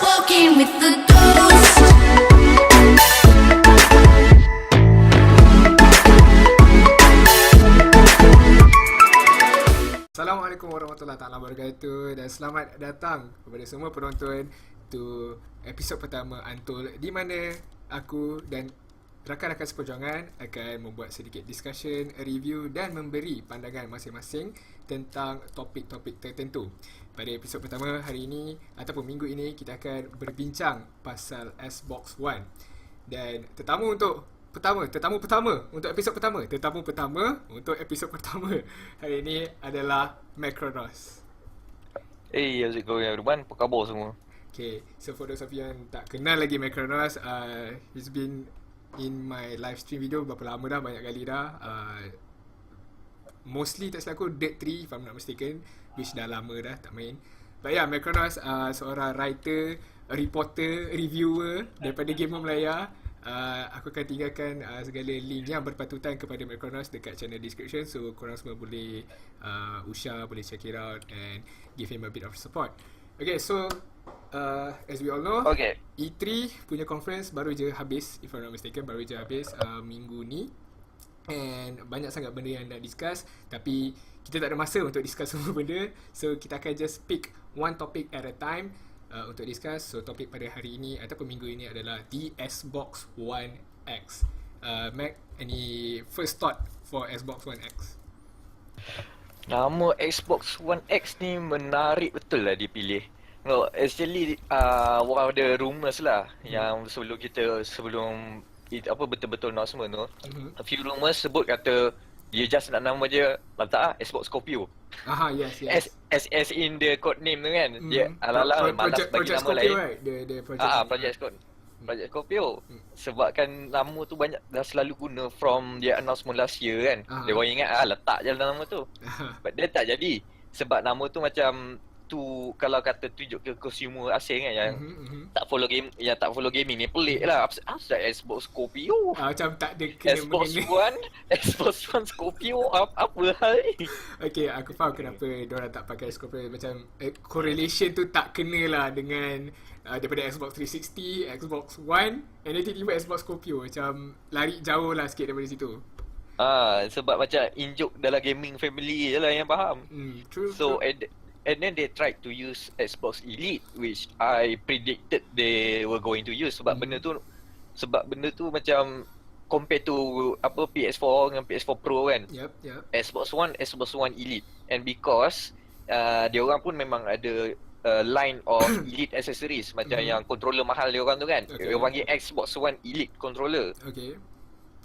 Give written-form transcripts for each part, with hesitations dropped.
Walking with the ghost. Assalamualaikum warahmatullahi taala wabarakatuh dan selamat datang kepada semua penonton to episod pertama Untold, di mana aku dan rakan-rakan seperjuangan akan membuat sedikit discussion, review dan memberi pandangan masing-masing tentang topik-topik tertentu. Pada episod pertama hari ini ataupun minggu ini, kita akan berbincang pasal Xbox One. Dan tetamu pertama untuk episod pertama hari ini adalah Meckronos. Hey, how's it going everyone? Apa khabar semua? Okay, so for those of you yang tak kenal lagi Meckronos, he's been in my live stream video berapa lama dah, banyak kali dah. Mostly tak silap aku Dead 3 if I'm not mistaken, which dah lama dah tak main. But yeah, Meckronos seorang writer, reporter, reviewer daripada Gamer Melaya. Aku akan tinggalkan segala link yang berpatutan kepada Meckronos dekat channel description, so korang semua boleh usah, boleh check it out and give him a bit of support. Okay, so as we all know, Okay. E3 punya conference baru je habis, if I'm not mistaken, baru je habis minggu ni. And banyak sangat benda yang nak discuss, tapi kita tak ada masa untuk discuss semua benda. So kita akan just pick one topic at a time untuk discuss. So topik pada hari ini ataupun minggu ini adalah the Xbox One X. Mac, any first thought for Xbox One X? Nama Xbox One X ni menarik betul lah dipilih. No, actually one of the rumours lah yang sebelum betul-betul announcement tu, a few rumours sebut kata dia just nak nama je letak Xbox Scorpio. Aha, yes. As in the code name tu kan. Dia ala-ala malas bagi nama lain. Right? The Project Scorpio. Sebabkan nama tu banyak dah selalu guna from their announcement last year kan. Dia orang ingat letak je nama tu. But dia tak jadi. Sebab nama tu macam tu, kalau kata tunjuk ke consumer asing kan yang tak follow game, yang tak follow gaming ni pelik lah. Apa Xbox Scorpio? Macam tak ada kena Xbox One Scorpio, apa hal ni? Okay, aku faham kenapa diorang tak pakai Scorpio. Macam correlation tu tak kena lah dengan daripada Xbox 360, Xbox One, and then tiba-tiba Xbox Scorpio. Macam lari jauh lah sikit daripada situ. Sebab macam in-joke dalam gaming family je lah yang faham. True. And then they tried to use Xbox Elite, which I predicted they were going to use sebab benda tu macam compare to PS4 dengan PS4 Pro kan. Yep. Xbox One Elite, and because dia orang pun memang ada line of Elite accessories macam yang controller mahal dia orang tu kan. Dia orang panggil Xbox One Elite controller. Okay.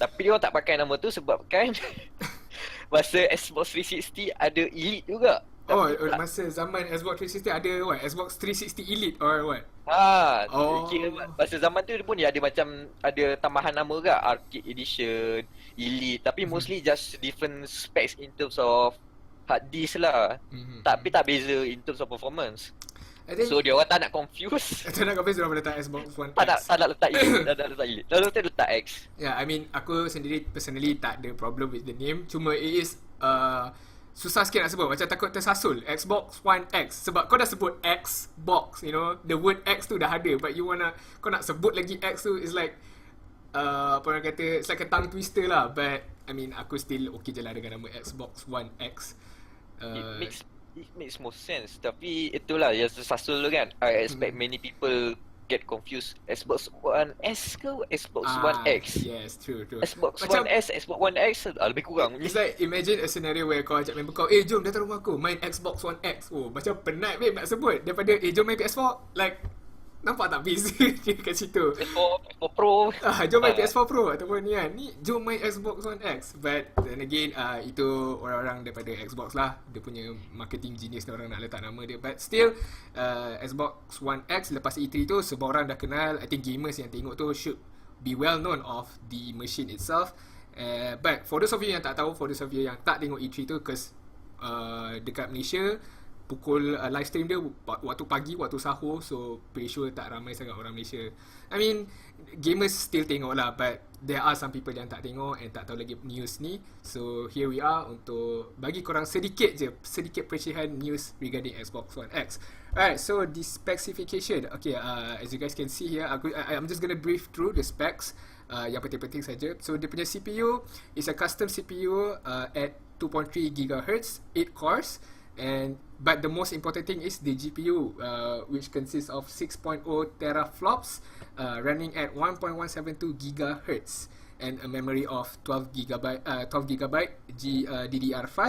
Tapi dia orang tak pakai nama tu sebabkan masa Xbox 360 ada Elite juga. Masa zaman Xbox 360 ada what? Xbox 360 Elite or what? Kira masa zaman tu pun dia ada macam ada tambahan nama ke, Arcade Edition, Elite, tapi mostly just different specs in terms of hard disk lah. Tapi tak beza in terms of performance. So dia orang tak nak confuse. Tak nak confuse, dia orang letak Xbox One X. Tak nak letak Elite, tak nak letak Elite. Lalu letak X. Yeah, I mean aku sendiri personally tak ada problem with the name. Cuma it is susah sikit nak sebut, macam takut tersasul. Xbox One X, sebab kau dah sebut Xbox, you know, the word X tu dah ada, but kau nak sebut lagi X tu is like apa orang kata, it's like a tongue twister lah. But I mean aku still okay je lah dengan nama Xbox One X. It makes more sense. Tapi itulah yang tersasul tu kan. I expect many people get confused. Xbox One S ke Xbox One X? Yes, true. Xbox Macam, One S, Xbox One X lebih kurang. It's like imagine a scenario where kau ajak member kau, jom datang rumah aku main Xbox One X. Macam penat babe nak sebut daripada jom main PS4. Like, nampak tak beza kat situ? PS4 Pro. Jom main PS4 Pro ataupun ni kan, ni jom main Xbox One X. But then again, itu orang-orang daripada Xbox lah, dia punya marketing genius dia orang nak letak nama dia. But still, Xbox One X lepas E3 tu semua orang dah kenal. I think gamers yang tengok tu should be well known of the machine itself. But for those of you yang tak tahu, for those of you yang tak tengok E3 tu, because dekat Malaysia pukul live stream dia waktu pagi, waktu sahur. So pretty sure tak ramai sangat orang Malaysia. I mean, gamers still tengok lah, but there are some people yang tak tengok and tak tahu lagi news ni. So here we are untuk bagi korang sedikit percikan news regarding Xbox One X. Alright, so the specification. Okay, as you guys can see here, I'm just gonna brief through the specs. Yang penting-penting saja. So dia punya CPU is a custom CPU at 2.3 GHz, 8 cores, but the most important thing is the GPU, which consists of 6.0 teraflops, running at 1.172 GHz, and a memory of 12 GB DDR5,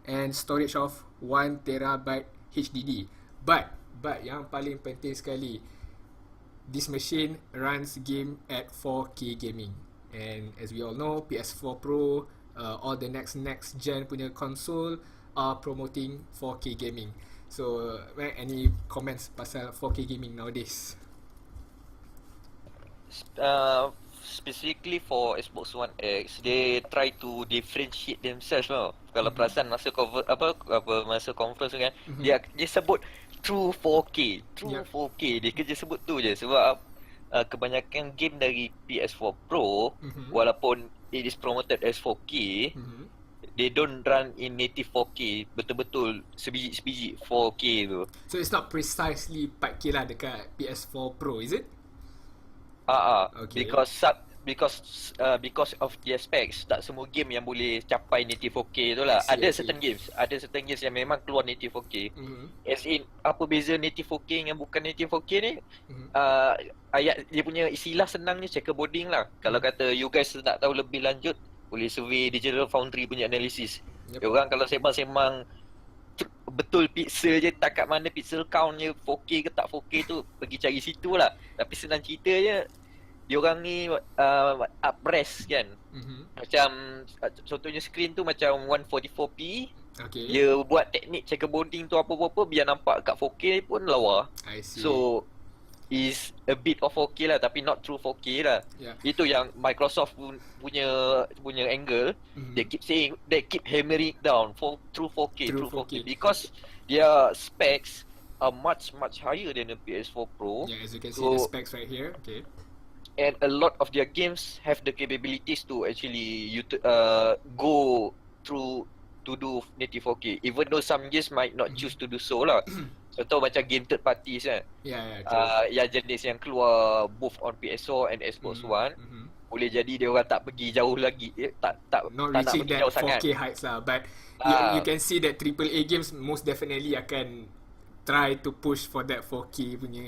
and storage of 1 TB HDD. But yang paling penting sekali, this machine runs game at 4K gaming, and as we all know, PS4 Pro, all the next gen punya console are promoting 4K gaming. So, any comments pasal 4K gaming nowadays? Specifically for Xbox One X, they try to differentiate themselves. Kalau perasan masa masa conference kan, dia sebut true 4K, 4K. Dia kerja sebut tu je sebab kebanyakan game dari PS4 Pro, walaupun it is promoted as 4K, they don't run in native 4K betul-betul sebiji-sebiji 4K tu. So it's not precisely 4K lah dekat PS4 Pro, is it? Okay. Because of their specs, tak semua game yang boleh capai native 4K tu lah. Ada certain games yang memang keluar native 4K. As in, apa beza native 4K dengan bukan native 4K ni? Ayat dia punya istilah senangnya checkerboarding lah. Kalau kata you guys nak tahu lebih lanjut, boleh survey Digital Foundry punya analisis. Orang kalau sembang-sembang betul pixel je, tak kat mana pixel count je 4K ke tak 4K tu, pergi cari situ lah. Tapi senang cerita je, diorang ni upres kan. Macam contohnya screen tu macam 144p. Dia buat teknik checkerboarding tu apa-apa biar nampak kat 4K pun lawa. So is a bit of 4K lah, tapi not true 4K lah. Itu yang Microsoft punya angle. They keep saying, they keep hammering it down for true 4K, true 4K, because their specs are much higher than the PS4 Pro. As you can see the specs right here. And a lot of their games have the capabilities to actually go through to do native 4K, even though some games might not choose to do so lah. Contoh macam game third parties kan, yang jenis yang keluar both on PS4 and Xbox One, boleh jadi dia orang tak pergi jauh lagi, tak not nak reaching pergi that jauh 4K sangat. heights lah, but you can see that AAA games most definitely akan try to push for that 4K punya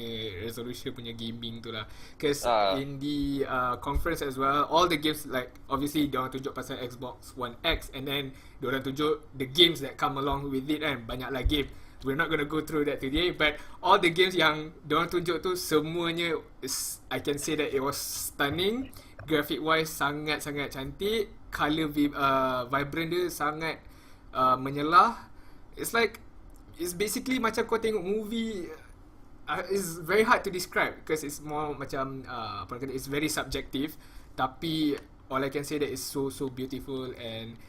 resolution punya gaming tu lah. Because in the conference as well, all the games, like obviously diorang tunjuk pasal Xbox One X, and then diorang tunjuk the games that come along with it kan, banyak lah game. We're not gonna go through that today, but all the games yang diorang tunjuk tu semuanya I can say that it was stunning. Graphic wise sangat-sangat cantik, color vibrant dia sangat menyelah. It's basically macam kau tengok movie. It's very hard to describe because it's more macam it's very subjective. Tapi all I can say that it's so beautiful, and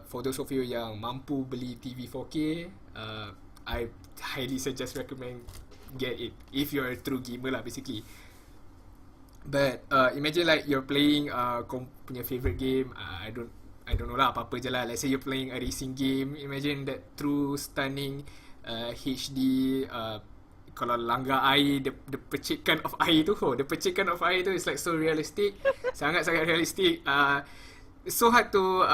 for those of you yang mampu beli TV 4K, I highly recommend get it if you're a true gamer lah basically. But imagine like you're playing kau punya favorite game. I don't know lah, apa-apa je lah. Let's say you're playing a racing game. Imagine that true stunning HD. Kalau langgar air, the percikan of air tu, is like so realistic. Sangat-sangat realistic. It's so hard to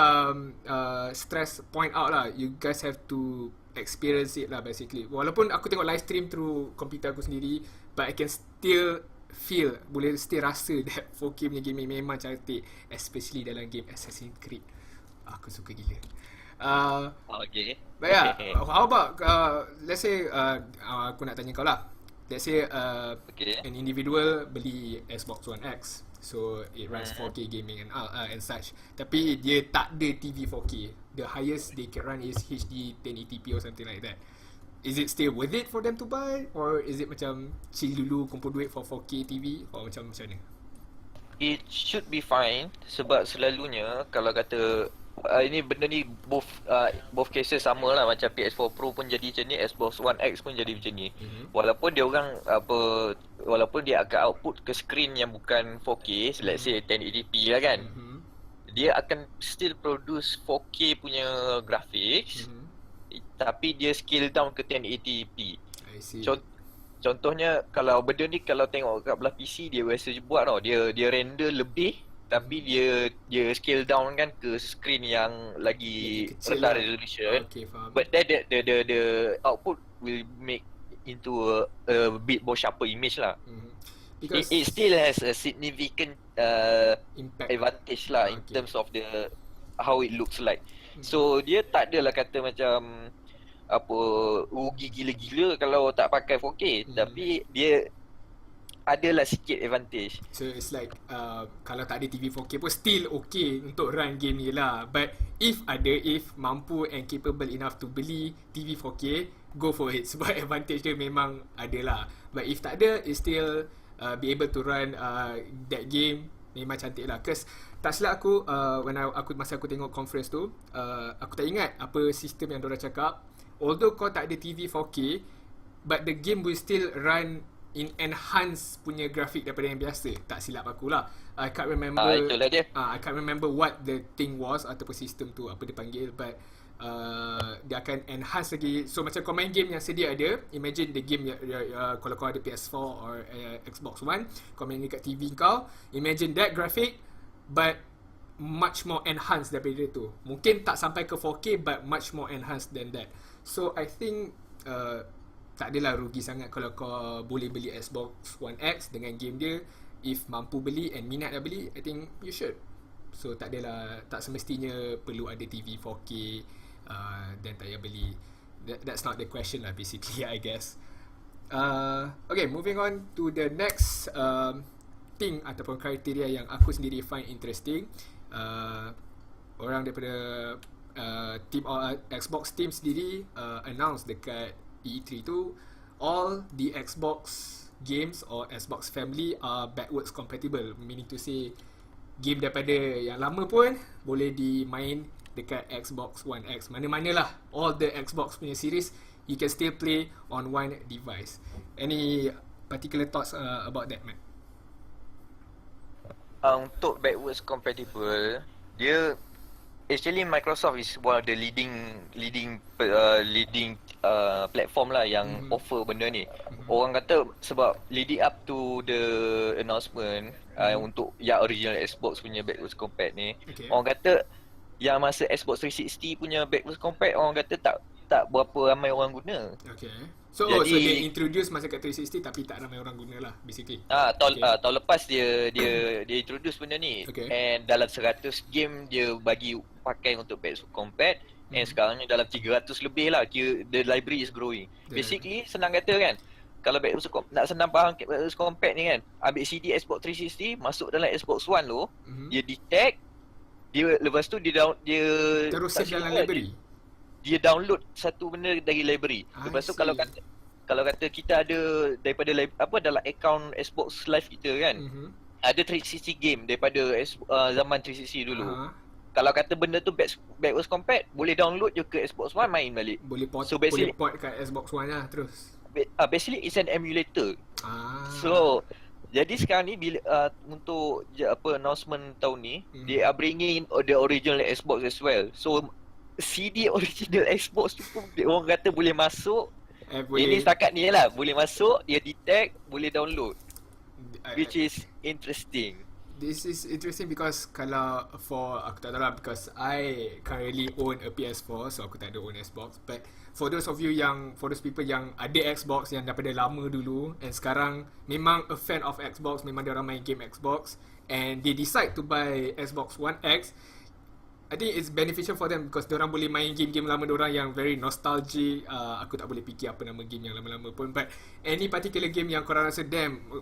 point out lah. You guys have to experience it lah basically. Walaupun aku tengok live stream through komputer aku sendiri, but I can still boleh still rasa that 4K punya gaming memang cantik, especially dalam game Assassin's Creed. Aku suka gila. Okay. But yeah, how about let's say aku nak tanya kau lah. Let's say an individual beli Xbox One X, so it runs 4K gaming and such. Tapi dia tak ada TV 4K. The highest they can run is HD 1080p or something like that. Is it still worth it for them to buy, or is it macam chill dulu kumpul duit for 4K TV, or macam mana? It should be fine, sebab selalunya kalau kata ini benda ni both cases sama lah, macam PS4 Pro pun jadi macam ni, Xbox One X pun jadi macam ni. Walaupun dia orang walaupun dia akan output ke screen yang bukan 4K, let's say 1080p lah kan, dia akan still produce 4K punya graphics, tapi dia scale down ke 1080p. I see. Contohnya kalau benda ni kalau tengok kat belah PC, dia biasa buat tau, dia render lebih tapi dia scale down kan ke screen yang lagi rendah resolution. Okay, faham. But then the output will make into a bit more sharper image lah. Because it still has a significant impact, advantage lah, in terms of the how it looks like. So dia tak adalah kata macam apa rugi gila-gila kalau tak pakai 4K, tapi dia adalah sikit advantage. So it's like kalau tak ada TV 4K pun still okay untuk run game ni lah. But if mampu and capable enough to beli TV 4K, go for it. Sebab advantage dia memang ada lah. But if tak ada, it still be able to run that game. Memang cantik lah. Cause tak silap aku, masa aku tengok conference tu, aku tak ingat apa sistem yang diorang cakap. Although kau tak ada TV 4K, but the game will still run in enhance punya grafik daripada yang biasa. Tak silap aku lah. I can't remember. Itulah dia. I can't remember what the thing was ataupun sistem tu apa dia panggil, but dia akan enhance lagi. So macam kau main game yang sedia ada, imagine the game kalau kau ada PS4 or Xbox One, kau main dekat TV kau, imagine that graphic but much more enhanced daripada tu. Mungkin tak sampai ke 4K but much more enhanced than that. So I think tak adalah rugi sangat kalau kau boleh beli Xbox One X dengan game dia. If mampu beli and minat nak beli, I think you should. So tak semestinya perlu ada TV 4K dan tak payah beli. That's not the question lah basically, I guess. Okay, moving on to the next thing ataupun kriteria yang aku sendiri find interesting. Orang daripada team Xbox team sendiri announce dekat E3 tu, all the Xbox games or Xbox family are backwards compatible, meaning to say game daripada yang lama pun boleh dimain dekat Xbox One X, mana-mana lah. All the Xbox punya series you can still play on one device. Any particular thoughts about that, Matt? Untuk backwards compatible, dia actually Microsoft is one of the leading platform lah yang offer benda ni. Orang kata sebab leading up to the announcement untuk yang original Xbox punya backwards compat ni, orang kata yang masa Xbox 360 punya backwards compat, orang kata tak berapa ramai orang guna. Okay. So they introduce masa kat 360 tapi tak ramai orang guna lah basically. Tahun lepas dia introduce benda ni. And dalam 100 game dia bagi pakai untuk backwards compat. And sekarang ni dalam 300 lebih lah. The library is growing. Basically senang kata kan, kalau backwards nak senang faham backwards compat ni kan, ambil CD Xbox 360, masuk dalam Xbox One tu, dia detect, dia lepas tu dia terus save dalam library. Dia download satu benda dari library. Lepas tu kalau kata kita ada daripada dalam account Xbox Live kita kan, ada 360 game daripada zaman 360 dulu. Kalau kata benda tu backwards compat, boleh download je ke Xbox One, main balik. Boleh port kat Xbox One lah terus. Basically it's an emulator. So jadi sekarang ni bila untuk announcement tahun ni, they are bringing the original Xbox as well. So CD original Xbox tu pun orang kata boleh masuk. Ini setakat ni lah, boleh masuk, dia detect, boleh download. Which is interesting. This is interesting because kalau for aku tak tahu lah, because I currently own a PS4, so aku tak ada own Xbox. But for those people yang ada Xbox yang daripada lama dulu and sekarang memang a fan of Xbox, memang dia orang main game Xbox and they decide to buy Xbox One X, I think it's beneficial for them because diorang boleh main game-game lama diorang yang very nostalgic. Aku tak boleh fikir apa nama game yang lama-lama pun. But any particular game yang korang rasa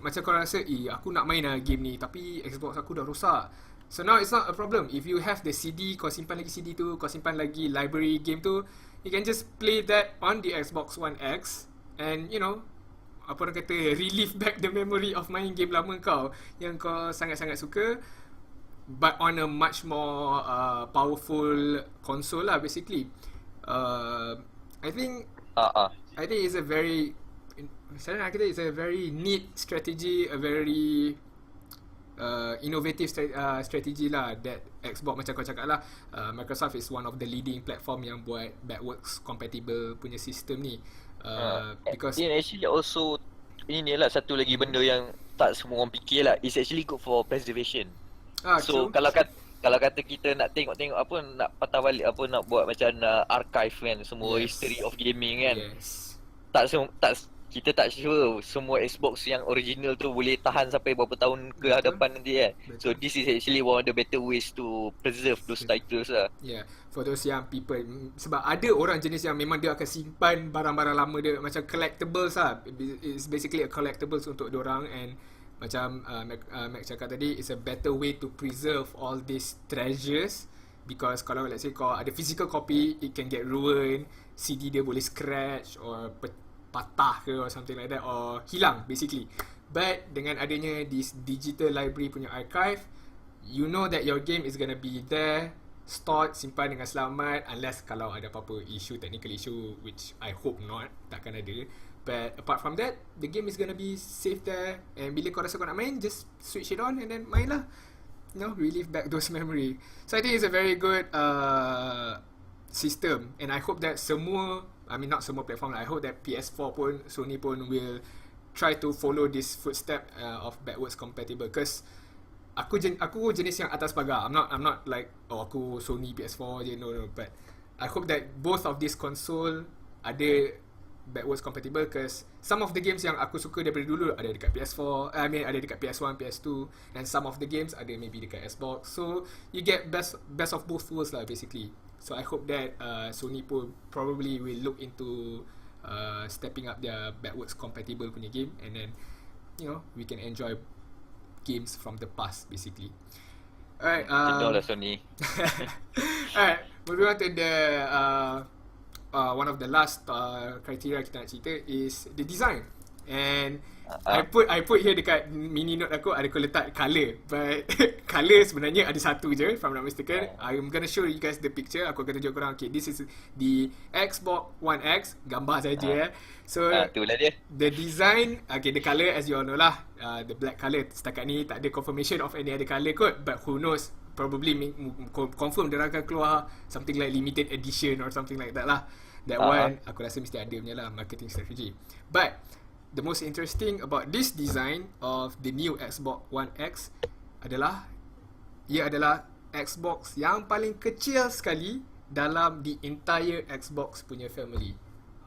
macam korang rasa aku nak main lah game ni tapi Xbox aku dah rosak. So now it's not a problem. If you have the CD, kau simpan lagi CD tu, kau simpan lagi library game tu, you can just play that on the Xbox One X and apa orang kata, relive back the memory of main game lama kau yang kau sangat-sangat suka. but on a much more powerful console lah basically. I think it's a very it's a very neat strategy, a very innovative strategy lah that Xbox, macam kau cakap lah, Microsoft is one of the leading platform yang buat backwards compatible punya sistem ni. Because it actually also, ini lah satu lagi benda yang tak semua orang fikir lah, it's actually good for preservation. So true. kalau kata kita nak tengok apa, nak patah balik apa, nak buat macam archive kan, semua history of gaming kan, kita tak sure semua Xbox yang original tu boleh tahan sampai berapa tahun ke hadapan nanti kan. So this is actually one of the better ways to preserve those titles lah. Yeah, for those young people. Sebab ada orang jenis yang memang dia akan simpan barang-barang lama dia, macam collectibles lah. It's basically a collectibles untuk diorang. And macam Mac cakap tadi, it's a better way to preserve all these treasures. Because kalau let's say kau ada physical copy, it can get ruined, CD dia boleh scratch or patah ke or something like that, or hilang basically. But dengan adanya this digital library punya archive, you know that your game is gonna be there, stored, simpan dengan selamat, unless kalau ada apa-apa technical issue, which I hope not, takkan ada. But apart from that, the game is gonna be safe there, and bila kau rasa kau nak main, just switch it on and then main lah. You know, relive back those memory. So I think it's a very good system, and I hope that not semua platform lah, I hope that PS4 pun, Sony pun will try to follow this footstep of backwards compatible. Because aku jenis yang atas pagar. I'm not like, aku Sony PS4 je, no. But I hope that both of this console ada backwards compatible, because some of the games yang aku suka daripada dulu ada dekat PS4, ada dekat PS1, PS2, and some of the games ada maybe dekat Xbox. So you get best of both worlds lah basically. So I hope that Sony pun probably will look into stepping up their backwards compatible punya game, and then we can enjoy games from the past basically. Alright, lah Sony. Alright, moving on to the one of the last criteria kita nak cerita is the design. And I put here dekat mini note aku letak colour, but colour sebenarnya ada satu je, if I'm not mistaken. I'm gonna show you guys the picture. Aku akan tunjuk korang, okay, this is the Xbox One X, gambar saja. So itulah dia. The design, okay, the colour as you all know lah, the black colour. Setakat ni tak ada confirmation of any other colour kot, but who knows, probably confirm dia akan keluar something like limited edition or something like that lah. That one aku rasa mesti ada punya lah marketing strategy. But the most interesting about this design of the new Xbox One X adalah ia adalah Xbox yang paling kecil sekali dalam the entire Xbox punya family.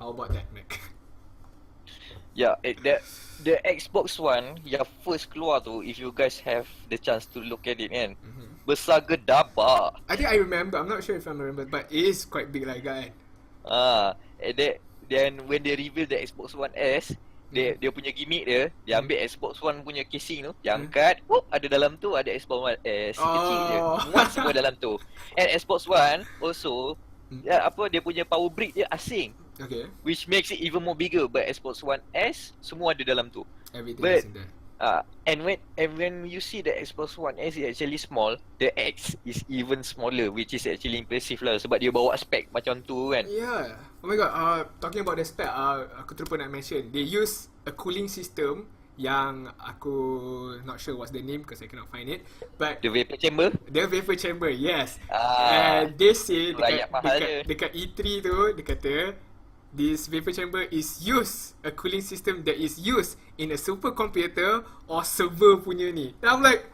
How about that, Mac? Yeah, the Xbox One yang first keluar tu, if you guys have the chance to look at it kan, besar gedabak. I think I remember, I'm not sure if I remember, but it is quite big like that. Then when they reveal the Xbox One S, dia punya gimmick dia ambil Xbox One punya casing tu, dia angkat, ada dalam tu ada Xbox One S kecil je, muat semua dalam tu. And Xbox One also dia punya power brick dia asing. Okay. Which makes it even more bigger. But Xbox One S semua ada dalam tu. Everything is in there. And when you see the Xbox One S is actually small, the X is even smaller, which is actually impressive lah, sebab dia bawa spec macam tu kan. Yeah. Oh my god, talking about the spec, aku terlupa nak mention, they use a cooling system yang aku not sure what's the name because I cannot find it, but The vapor chamber, yes. And they say dekat E3 tu, dia kata this vapor chamber is used, a cooling system that is used in a supercomputer or server punya ni. And I'm like,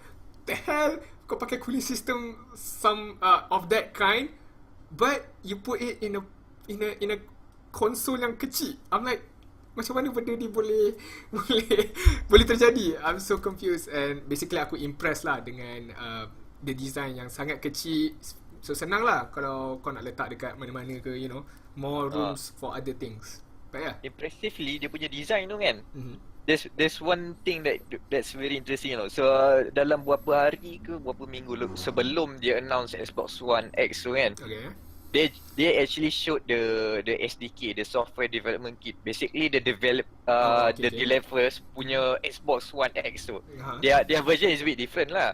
the hell, kau pakai cooling system some of that kind, but you put it in a console yang kecil. I'm like, macam mana benda ni boleh terjadi? I'm so confused, and basically aku impressed lah dengan the design yang sangat kecil. So senang lah kalau kau nak letak dekat mana-mana ke, more rooms for other things. But yeah, impressively dia punya design tu kan. There's one thing that's very interesting, So dalam berapa hari ke berapa minggu sebelum dia announce Xbox One X tu kan, okay, they actually showed the SDK, the software development kit. Basically the the developers punya Xbox One X tu. Their version is a bit different lah.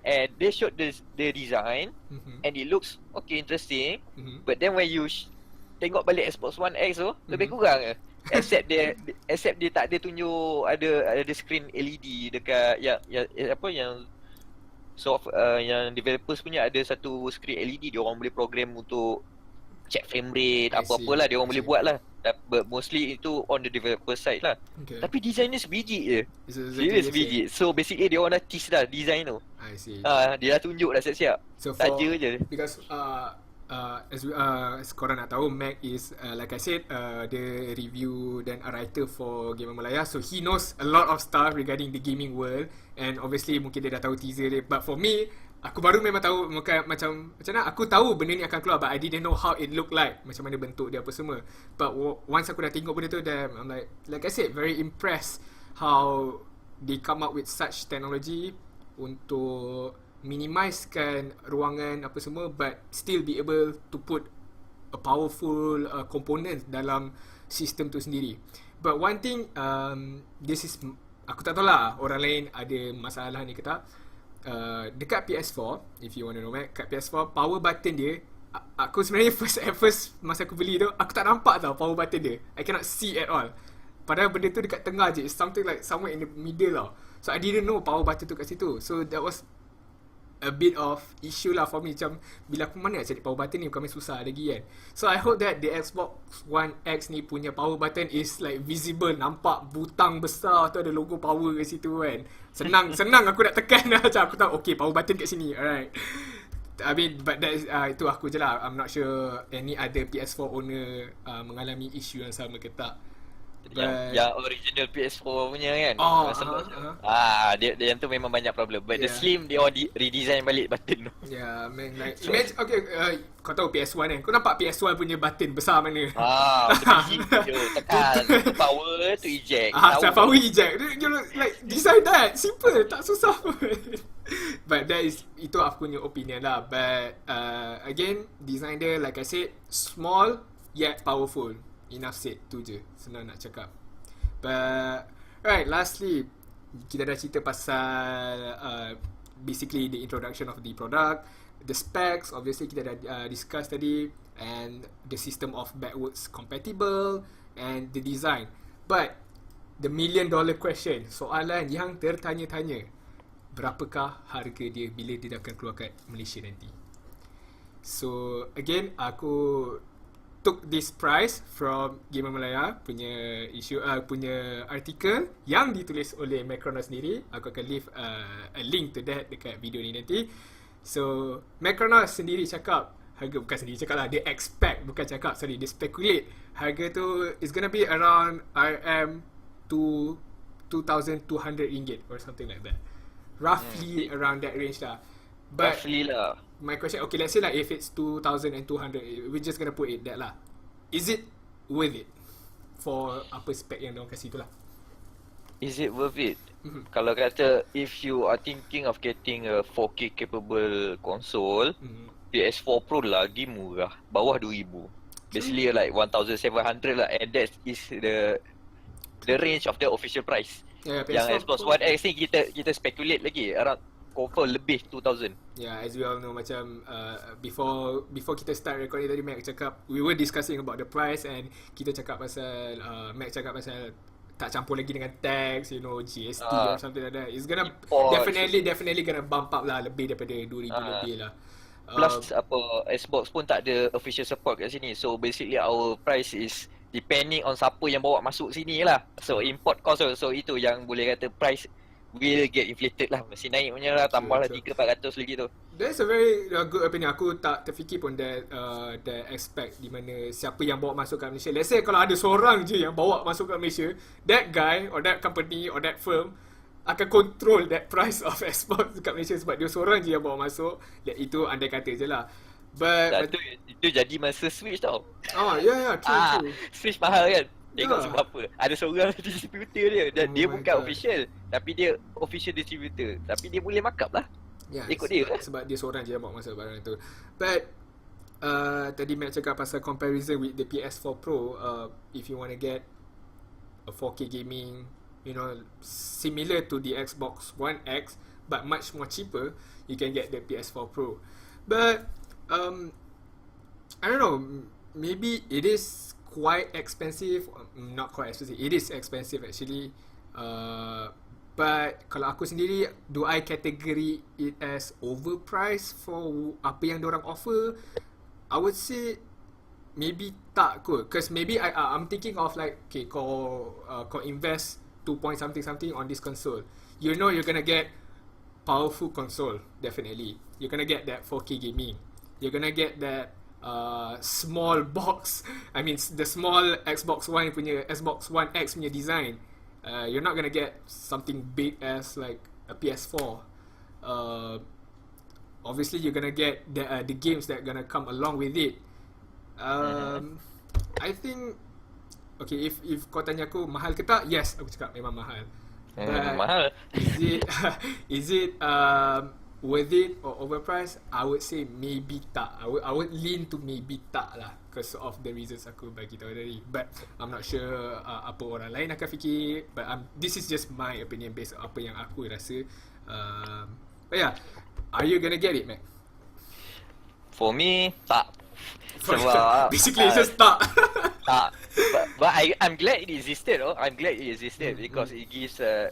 And they showed the design and it looks okay, interesting. But then when you tengok balik Xbox One X tu, lebih kurang je. Except dia tak ada tunjuk ada screen LED dekat yang yang developers punya ada satu screen LED, dia orang boleh program untuk check frame rate, apa-apalah dia orang boleh buat lah. But mostly itu on the developer side lah. Tapi design dia sebiji je. Dia sebiji. So basically dia orang dah tease dah design tu. I see. Dia dah tunjuk dah siap-siap. So Saja je. Because as korang nak tahu, Mac is like I said, the review dan a writer for Gamer Malaya, so he knows a lot of stuff regarding the gaming world. And obviously mungkin dia dah tahu teaser dia. But for me, aku baru memang tahu macam mana aku tahu benda ni akan keluar, but I didn't know how it look like, macam mana bentuk dia apa semua. But once aku dah tengok benda tu, then I'm like I said, very impressed how they come up with such technology untuk minimizekan ruangan apa semua, but still be able to put a powerful component dalam sistem tu sendiri. But one thing, this is, aku tak tahu lah orang lain ada masalah ni ke tak. Dekat PS4, if you want to know, kat PS4 power button dia, aku sebenarnya first masa aku beli tu, aku tak nampak tau power button dia. I cannot see at all. Padahal benda tu dekat tengah je. It's something like somewhere in the middle tau. So I didn't know power button tu kat situ. So that was a bit of issue lah for me. Macam bila aku mana nak cari power button ni, bukan main susah lagi kan. So I hope that the Xbox One X ni punya power button is like visible, nampak butang besar tu ada logo power kat situ kan. Senang aku nak tekan lah. Macam aku tahu okay, power button kat sini. Alright, I mean, but that is, itu aku je lah. I'm not sure any other PS4 owner mengalami isu yang sama ke tak. Yang original PS4 punya kan. Dia yang tu memang banyak problem. But the Slim dia redesign balik button tu. Yeah, man, like imagine, okay, kau tahu PS1 kan. Kau nampak PS1 punya button besar mana? Tekan power to eject. Power eject. You know, like design that simple, tak susah pun. But itu aku punya opinion lah. But again, design dia like I said, small yet powerful. Enough said, tu je. Senang nak cakap. But right, lastly, kita dah cerita pasal basically the introduction of the product, the specs, obviously kita dah discuss tadi, and the system of backwards compatible, and the design. But the $1 million question, soalan yang tertanya-tanya, berapakah harga dia bila dia akan keluar kat Malaysia nanti? So again, aku took this price from Gamer Malaya punya punya artikel yang ditulis oleh Meckronos sendiri. Aku akan leave a link to that dekat video ni nanti. So Meckronos sendiri cakap harga, bukan sendiri cakap lah, dia expect, bukan cakap, sorry, dia speculate harga tu is gonna be around RM to RM2,200 or something like that. Roughly around that range lah. But roughly lah. My question, okay, let's say like if it's 2,200, we're just gonna put it that lah. Is it worth it for apa spec yang diorang kasih tu lah? Is it worth it? Kalau kata if you are thinking of getting a 4K capable console, PS4 Pro lagi murah, bawah 2,000. Basically like 1,700 lah, and that is the range of the official price. Yang Xbox One X ni kita speculate lagi around confirm lebih 2,000. Yeah, as we all know, macam before kita start recording tadi, Mac cakap, we were discussing about the price, and kita cakap pasal Mac cakap pasal tak campur lagi dengan tax, you know, GST or something like that. It's gonna definitely gonna bump up lah, lebih daripada 2,000 lebih lah. Plus Xbox pun tak ada official support kat sini. So basically our price is depending on siapa yang bawa masuk sini lah. So import cost, so itu yang boleh kata price will get inflated lah. Mesti naik punya lah, tambahlah 300-400 lagi tu. That's a very good opinion. Aku tak terfikir pun that aspect di mana siapa yang bawa masuk kat Malaysia. Let's say kalau ada seorang je yang bawa masuk kat Malaysia, that guy or that company or that firm akan control that price of Xbox kat Malaysia sebab dia seorang je yang bawa masuk. Itu andai kata je lah. But itu jadi masa Switch tau. True. Switch mahal kan. Tengok sebab apa. Ada seorang distributor dia dan dia bukan official, tapi dia official distributor, tapi dia boleh markup lah. Ikut dia lah. Sebab dia seorang je yang bawa masuk barang tu. But tadi Matt cakap pasal comparison with the PS4 Pro. If you want to get a 4K gaming, similar to the Xbox One X but much more cheaper, you can get the PS4 Pro. But I don't know, maybe it is quite expensive. Not quite expensive, it is expensive actually. But kalau aku sendiri, do I category it as overpriced for apa yang diorang offer? I would say maybe tak kot. Cause maybe I'm thinking of like, okay, kau invest 2 point something on this console. You're gonna get powerful console, definitely. You're gonna get that 4K gaming. You're gonna get that small box. I mean, the small Xbox One X punya design. You're not gonna get something big as like a PS4. Obviously, you're gonna get the games that gonna come along with it. I think, okay, if kau tanya aku mahal ke tak, yes, aku cakap memang mahal. Mahal. Is it worth it or overpriced? I would say maybe tak. I would lean to maybe tak lah, because of the reasons aku bagi tahu tadi. But I'm not sure apa orang lain akan fikir. But this is just my opinion based on apa yang aku rasa. But yeah, are you gonna get it, Mac? For me, tak. Sebab basically it's just tak. tak. But I'm glad it existed. I'm glad it existed because it gives a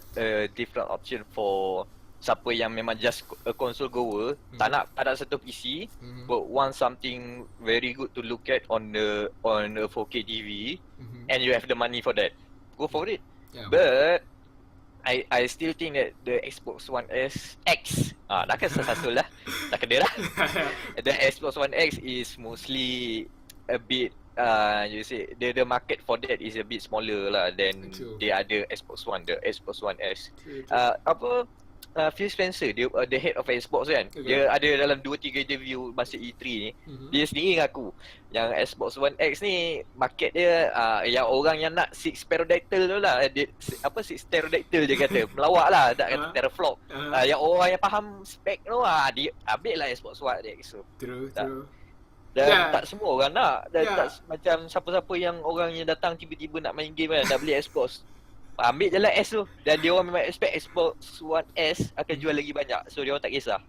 different option for siapa yang memang just a console goer, tak ada satu PC, but want something very good to look at on the 4K TV, and you have the money for that, go for it. Yeah. But I still think that the Xbox One X dah kan satu lah, dah kena lah. The Xbox One X is mostly a bit you say the market for that is a bit smaller lah than the other Xbox One, the Xbox One S. Phil Spencer, dia the head of Xbox kan, dia ada dalam 2-3 interview masa E3 ni, dia sendiri ngaku yang Xbox One X ni market dia yang orang yang nak 6 pterodactyl tu lah, dia, 6 pterodactyl dia kata, melawak lah, tak kata teraflop. Yang orang yang faham spek tu dia ambil lah Xbox One X tu. True. Dan tak semua orang nak. Dan tak macam siapa-siapa yang orang yang datang tiba-tiba nak main game kan, nak beli Xbox, ambil je lah S tu. Dan dia orang memang expect Xbox One S akan jual lagi banyak. So dia orang tak kisah.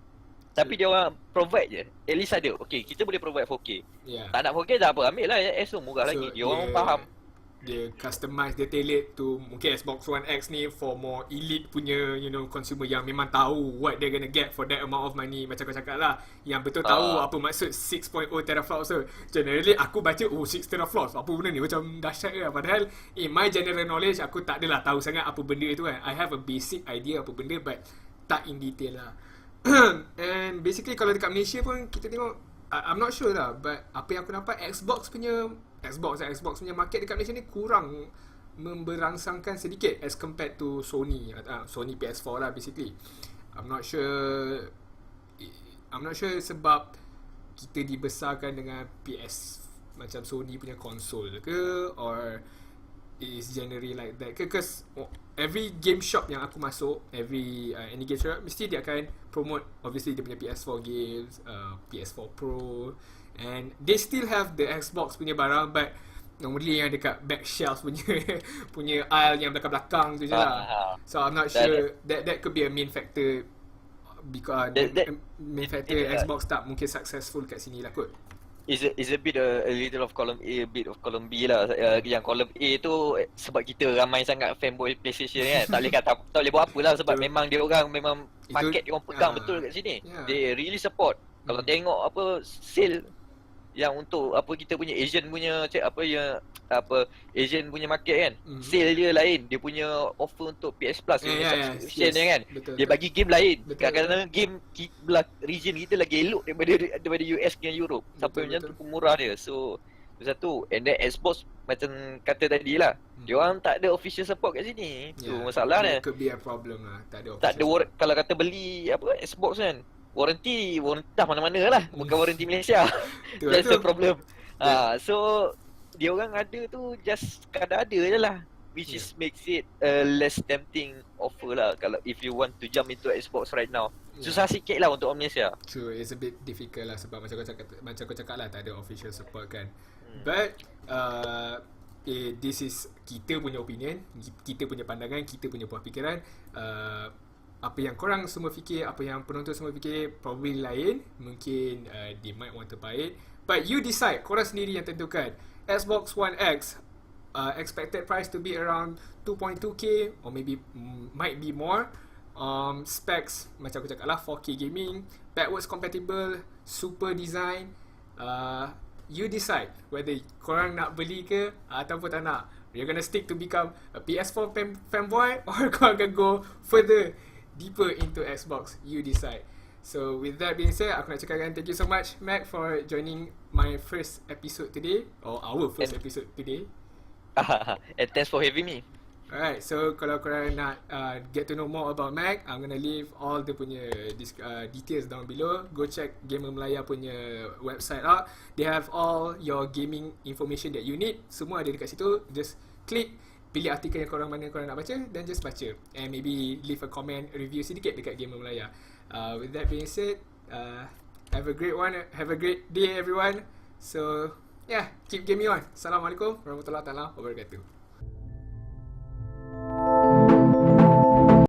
Tapi dia orang provide je. At least ada. Okay, kita boleh provide 4K. Tak nak 4K tak apa, ambil lah S tu, murah lagi. Dia orang faham. Dia customize, dia tailor to mungkin Xbox One X ni for more elite punya consumer yang memang tahu what they're gonna get for that amount of money. Macam kau cakap lah, yang betul tahu apa maksud 6.0 teraflops tu. Generally aku baca 6 teraflops, apa benda ni, macam dahsyat ke. Padahal in my general knowledge aku tak adalah tahu sangat apa benda itu kan. I have a basic idea apa benda, but tak in detail lah. And basically kalau dekat Malaysia pun kita tengok, I'm not sure lah, but apa yang aku nampak Xbox punya market dekat Malaysia ni kurang memberangsangkan sedikit as compared to Sony PS4 lah basically. I'm not sure sebab kita dibesarkan dengan PS macam Sony punya konsol ke, or is generally like that ke. Because every game shop yang aku masuk, any game shop, mesti dia akan promote obviously dia punya PS4 games, PS4 Pro, and they still have the Xbox punya barang, but normally yang dekat back shelf punya aisle yang belakang-belakang tu je lah. So I'm not sure that could be a main factor, because main factor Xbox tak mungkin successful kat sini lah kot. Is a bit a little of column A, a bit of column B lah. Yang column A tu sebab kita ramai sangat fanboy PlayStation kan, tak boleh buat apa lah, sebab memang dia orang memang market dia orang pegang betul kat sini. They really support. Kalau tengok apa sale yang untuk apa kita punya Asian punya Asian punya market kan, sale dia lain, dia punya offer untuk PS Plus subscription dia kan, betul, dia bagi game lain. Kadang-kadang game belah region kita lagi elok daripada US dengan Europe, sampai macam tu pemurah dia. So satu, and then Xbox macam kata tadi lah, dia orang tak ada official support kat sini. Tu masalah dia. Could be a problem lah. Tak ada kalau kata beli apa Xbox kan, warranty dah mana-mana lah, bukan warranty Malaysia. That's the problem. So dia orang ada tu just sekadar ada je lah. which is makes it a less tempting offer lah kalau if you want to jump into Xbox right now. Susah sikit lah untuk orang Malaysia. True, it's a bit difficult lah sebab macam kau cakap lah, tak ada official support kan. But this is kita punya opinion, kita punya pandangan, kita punya buah fikiran. Apa yang korang semua fikir, apa yang penonton semua fikir probably lain. Mungkin they might want to buy it, but you decide, korang sendiri yang tentukan. Xbox One X, expected price to be around 2.2k or maybe might be more. Specs macam aku cakap lah, 4K gaming, backwards compatible, super design. You decide whether korang nak beli ke ataupun tak nak. You're gonna stick to become a PS4 fanboy or korang akan go further, deeper into Xbox. You decide. So with that being said, aku nak cakapkan thank you so much Mac for joining my first episode today, or our first episode today. And thanks for having me. Alright, so kalau korang nak get to know more about Mac, I'm gonna leave all the punya details down below. Go check Gamer Melaya punya website out. They have all your gaming information that you need. Semua ada dekat situ. Just click, pilih artikel yang korang nak baca, dan just baca. And maybe leave a comment, review sedikit dekat Gamer Melaya. With that being said, have a great great day everyone. So yeah, keep gaming on. Assalamualaikum warahmatullahi wabarakatuh.